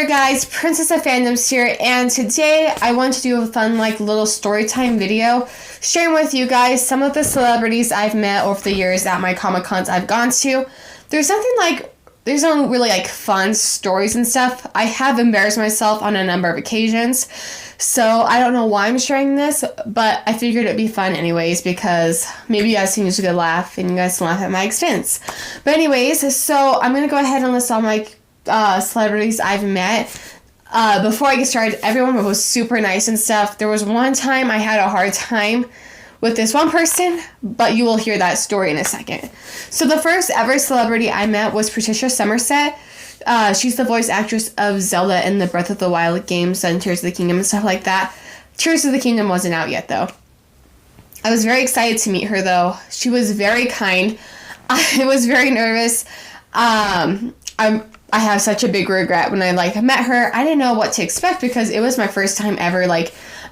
there guys, Princess of Fandoms here, and today I want to do a fun little story time video sharing with you guys some of the celebrities I've met over the years at my Comic Cons I've gone to. There's no really fun stories and stuff. I have embarrassed myself on a number of occasions, so I don't know why I'm sharing this, but I figured it'd be fun anyways because maybe you guys can use a good laugh and you guys can laugh at my expense. But anyways, so I'm gonna go ahead and list all my celebrities I've met. Before I get started, everyone was super nice and stuff. There was one time I had a hard time with this one person, but you will hear that story in a second. So the first ever celebrity I met was Patricia Summerset. She's the voice actress of Zelda in the Breath of the Wild games and Tears of the Kingdom and stuff like that. Tears of the Kingdom wasn't out yet though. I was very excited to meet her though. She was very kind. I was very nervous. I have such a big regret when I met her. I didn't know what to expect because it was my first time ever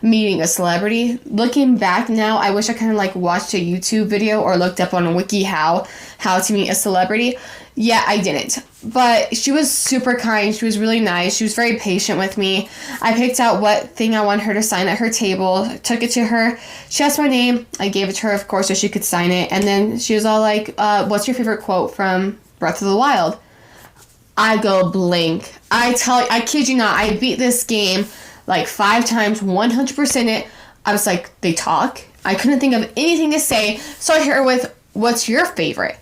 meeting a celebrity. Looking back now, I wish I kind of watched a YouTube video or looked up on WikiHow how to meet a celebrity. Yeah, I didn't. But she was super kind. She was really nice. She was very patient with me. I picked out what thing I wanted her to sign at her table, took it to her. She asked my name. I gave it to her, of course, so she could sign it. And then she was all like, what's your favorite quote from Breath of the Wild? I go blank. I kid you not, I beat this game 5 times, 100% it. I was like, they talk? I couldn't think of anything to say, so I hit her with, what's your favorite?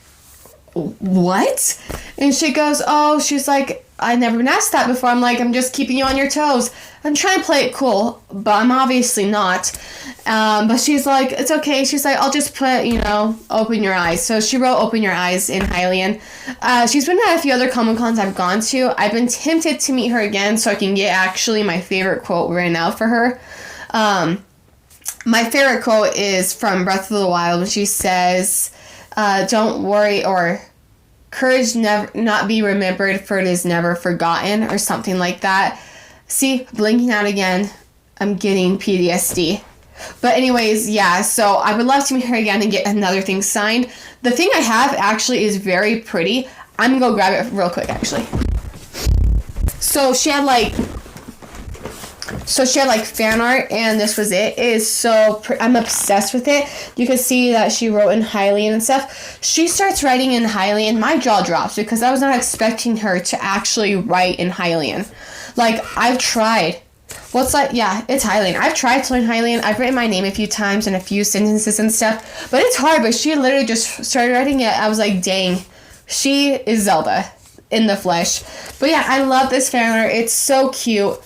What? And she goes, oh, she's like, I've never been asked that before. I'm like, I'm just keeping you on your toes. I'm trying to play it cool, but I'm obviously not. But she's like, it's okay. She's like, I'll just put, open your eyes. So she wrote open your eyes in Hylian. She's been at a few other Comic Cons I've gone to. I've been tempted to meet her again so I can get actually my favorite quote right now for her. My favorite quote is from Breath of the Wild when she says, don't worry, or courage never not be remembered, for it is never forgotten, or something like that. See, blinking out again. I'm getting PTSD. But anyways, yeah, so I would love to meet her again and get another thing signed. The thing I have actually is very pretty. I'm gonna go grab it real quick, actually. So she had fan art, and this was it. It is so I'm obsessed with it. You can see that she wrote in Hylian and stuff. She starts writing in Hylian. My jaw drops because I was not expecting her to actually write in Hylian. I've tried. Yeah, it's Hylian. I've tried to learn Hylian. I've written my name a few times and a few sentences and stuff, but it's hard. But she literally just started writing it. I was like, dang, she is Zelda in the flesh. But yeah, I love this fan art. It's so cute.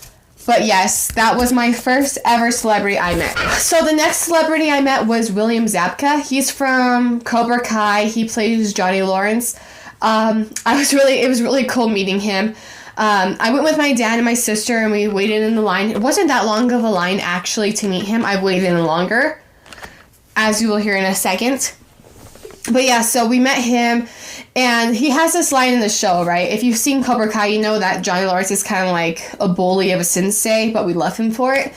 But yes, that was my first ever celebrity I met. So the next celebrity I met was William Zabka. He's from Cobra Kai. He plays Johnny Lawrence. It was really cool meeting him. I went with my dad and my sister and we waited in the line. It wasn't that long of a line actually to meet him. I waited in longer, as you will hear in a second. But yeah, so we met him, and he has this line in the show, right? If you've seen Cobra Kai, you know that Johnny Lawrence is kind of a bully of a sensei, but we love him for it.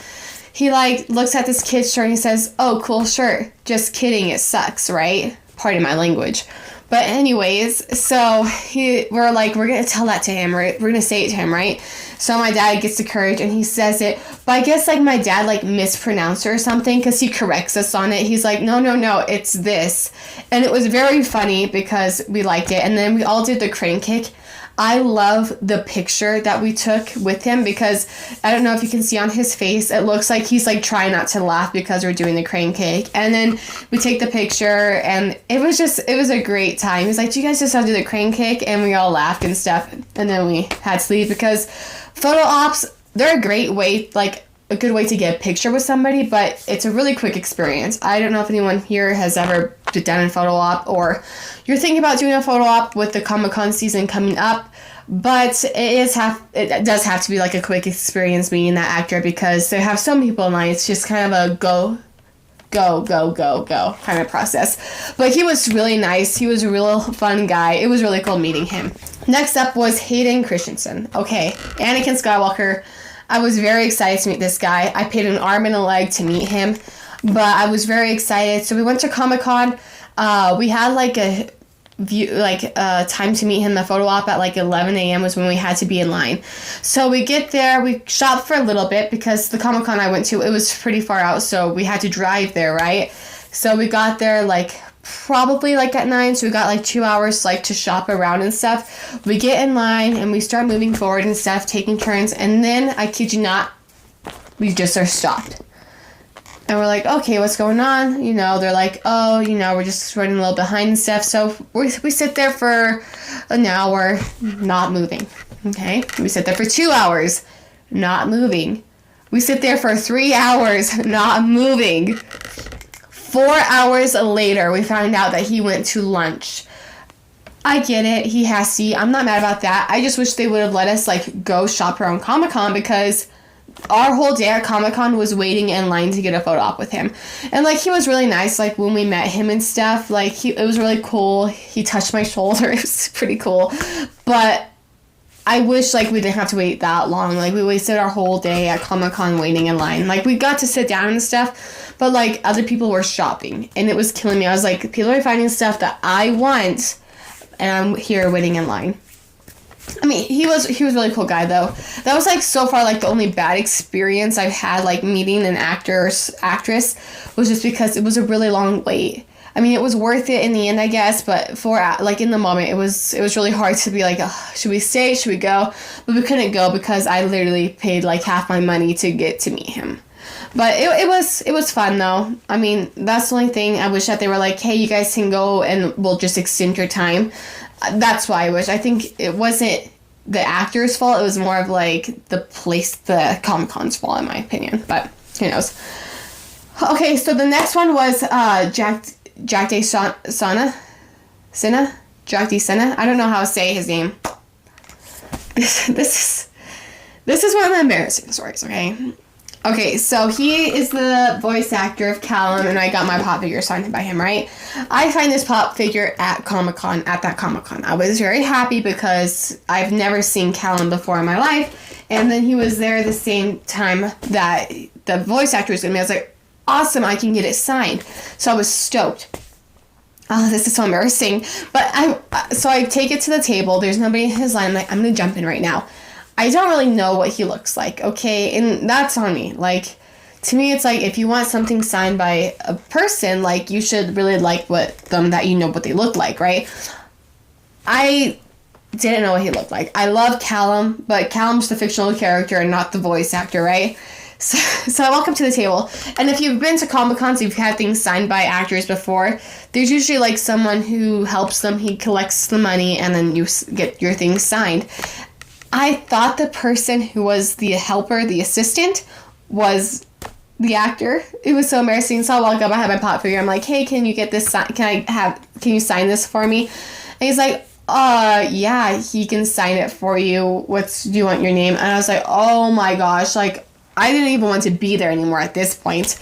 He looks at this kid's shirt and he says, oh, cool shirt. Just kidding, it sucks, right? Pardon my language. But anyways, so we're going to tell that to him, right? We're going to say it to him, right? So my dad gets the courage and he says it. But I guess my dad mispronounced it or something because he corrects us on it. He's like, no, it's this. And it was very funny because we liked it. And then we all did the crane kick. I love the picture that we took with him because I don't know if you can see on his face, it looks like he's trying not to laugh because we're doing the crane kick. And then we take the picture and it was a great time. He's like, do you guys just have to do the crane kick? And we all laughed and stuff. And then we had to leave because photo ops, they're a great way, a good way to get a picture with somebody, but it's a really quick experience. I don't know if anyone here has ever done a photo op or you're thinking about doing a photo op with the Comic-Con season coming up, but it does have to be a quick experience meeting that actor because they have so many people in line. It's just kind of a go kind of process. But he was really nice. He was a real fun guy. It was really cool meeting him. Next up was Hayden Christensen. Okay, Anakin Skywalker. I was very excited to meet this guy. I paid an arm and a leg to meet him, but I was very excited. So we went to Comic-Con. We had time to meet him. The photo op at like 11 a.m. was when we had to be in line. So we get there, we shop for a little bit because the Comic-Con I went to, it was pretty far out, so we had to drive there, right? So we got there like probably like at 9, so we got like 2 hours like to shop around and stuff. We get in line and we start moving forward and stuff, taking turns, and then I kid you not, we just are stopped. And we're like, okay, what's going on? You know, they're like, oh, you know, we're just running a little behind and stuff. So we sit there for an hour, not moving. Okay? We sit there for 2 hours, not moving. We sit there for 3 hours, not moving. 4 hours later, we found out that he went to lunch. I get it. He has to eat. I'm not mad about that. I just wish they would have let us, like, go shop around Comic-Con because our whole day at Comic-Con was waiting in line to get a photo op with him. And, like, he was really nice, like, when we met him and stuff. Like, it was really cool. He touched my shoulder. It was pretty cool. But I wish, like, we didn't have to wait that long. Like, we wasted our whole day at Comic-Con waiting in line. Like, we got to sit down and stuff, but, like, other people were shopping. And it was killing me. I was like, people are finding stuff that I want, and I'm here waiting in line. I mean, he was a really cool guy, though. That was, like, so far, like, the only bad experience I've had, like, meeting an actress was just because it was a really long wait. I mean, it was worth it in the end, I guess, but for, like, in the moment, it was really hard to be like, oh, should we stay, should we go? But we couldn't go because I literally paid, like, half my money to get to meet him. But it was fun, though. I mean, that's the only thing. I wish that they were like, hey, you guys can go and we'll just extend your time. That's why I wish. I think it wasn't the actor's fault. It was more of, like, the Comic-Con's fault, in my opinion. But who knows? Okay, so the next one was Jack DeSena? Jack DeSena? I don't know how to say his name. This is one of the embarrassing stories, okay? Okay, so he is the voice actor of Callum, and I got my pop figure signed by him, right? I find this pop figure at that Comic-Con. I was very happy because I've never seen Callum before in my life, and then he was there the same time that the voice actor was going to be. I was like, awesome, I can get it signed. So I was stoked. Oh, this is so embarrassing. But I take it to the table. There's nobody in his line. I'm like, I'm going to jump in right now. I don't really know what he looks like, okay? And that's on me. Like, to me, it's like, if you want something signed by a person, like, you should really like that you know what they look like, right? I didn't know what he looked like. I love Callum, but Callum's the fictional character and not the voice actor, right? So I walk up to the table, and if you've been to Comic-Cons, you've had things signed by actors before, there's usually, like, someone who helps them. He collects the money, and then you get your things signed. I thought the person who was the helper, the assistant, was the actor. It was so embarrassing. So I walk up, I have my pop figure. I'm like, hey, can you get this can you sign this for me? And he's like, yeah, he can sign it for you. Do you want your name? And I was like, oh my gosh, like, I didn't even want to be there anymore at this point.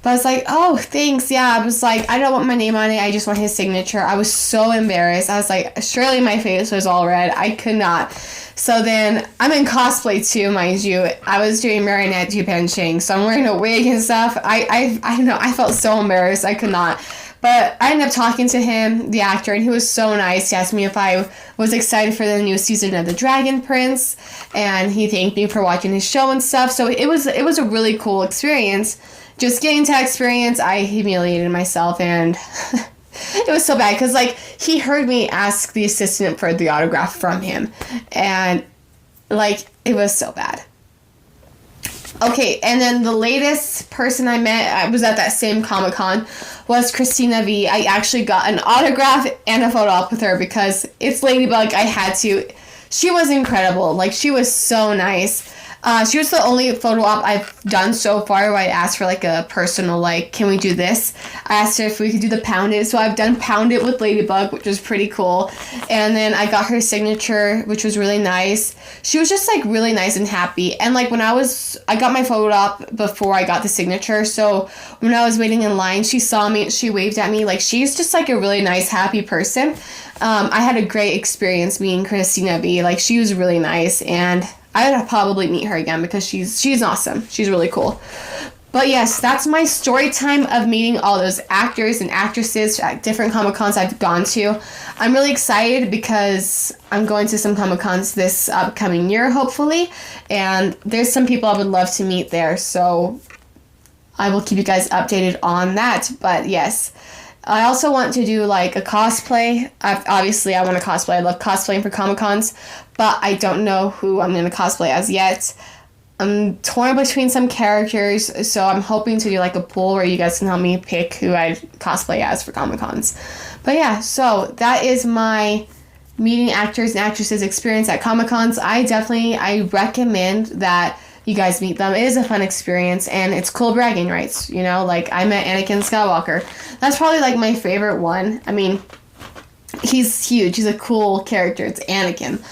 But I was like, oh, thanks. Yeah, I was like, I don't want my name on it. I just want his signature. I was so embarrassed. I was like, surely my face was all red. I could not. So then, I'm in cosplay too, mind you. I was doing Marinette Dupain-Cheng, so I'm wearing a wig and stuff. I don't know, I felt so embarrassed. I could not. But I ended up talking to him, the actor, and he was so nice. He asked me if I was excited for the new season of The Dragon Prince, and he thanked me for watching his show and stuff. So it was a really cool experience. Just getting to that experience, I humiliated myself, and it was so bad because, like, he heard me ask the assistant for the autograph from him, and, like, it was so bad. Okay, and then the latest person I met, I was at that same Comic-Con, was Christina Vee. I actually got an autograph and a photo op with her because it's Ladybug. I had to. She was incredible. Like, she was so nice. She was the only photo op I've done so far where I asked for, like, a personal, like, can we do this? I asked her if we could do the Pound It. So I've done Pound It with Ladybug, which was pretty cool. And then I got her signature, which was really nice. She was just, like, really nice and happy. And, like, when I got my photo op before I got the signature. So when I was waiting in line, she saw me, she waved at me. Like, she's just, like, a really nice, happy person. I had a great experience meeting Christina Vee. Like, she was really nice, and I would probably meet her again because she's awesome. She's really cool. But yes, that's my story time of meeting all those actors and actresses at different Comic Cons I've gone to. I'm really excited because I'm going to some Comic Cons this upcoming year, hopefully. And there's some people I would love to meet there. So I will keep you guys updated on that. But yes, I also want to do like a cosplay. Obviously, I want to cosplay. I love cosplaying for Comic Cons. But I don't know who I'm going to cosplay as yet. I'm torn between some characters, so I'm hoping to do like a poll where you guys can help me pick who I cosplay as for Comic Cons. But yeah, so that is my meeting actors and actresses experience at Comic Cons. I recommend that you guys meet them. It is a fun experience, and it's cool bragging rights, you know, like I met Anakin Skywalker. That's probably like my favorite one. I mean, he's huge. He's a cool character. It's Anakin.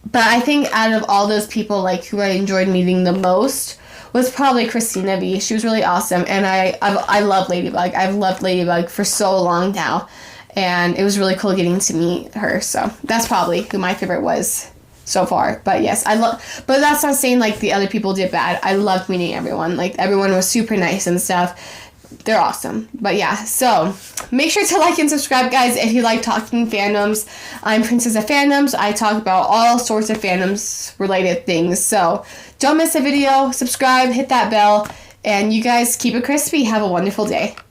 But I think out of all those people, like, who I enjoyed meeting the most was probably Christina Vee. She was really awesome, and I love Ladybug. I've loved Ladybug for so long now, and it was really cool getting to meet her. So that's probably who my favorite was so far. But yes, but that's not saying, like, the other people did bad. I loved meeting everyone. Like, everyone was super nice and stuff. They're awesome. But yeah, so make sure to like and subscribe, guys, if you like talking fandoms. I'm Princess of Fandoms. I talk about all sorts of fandoms related things. So don't miss a video. Subscribe, hit that bell, and you guys keep it crispy. Have a wonderful day.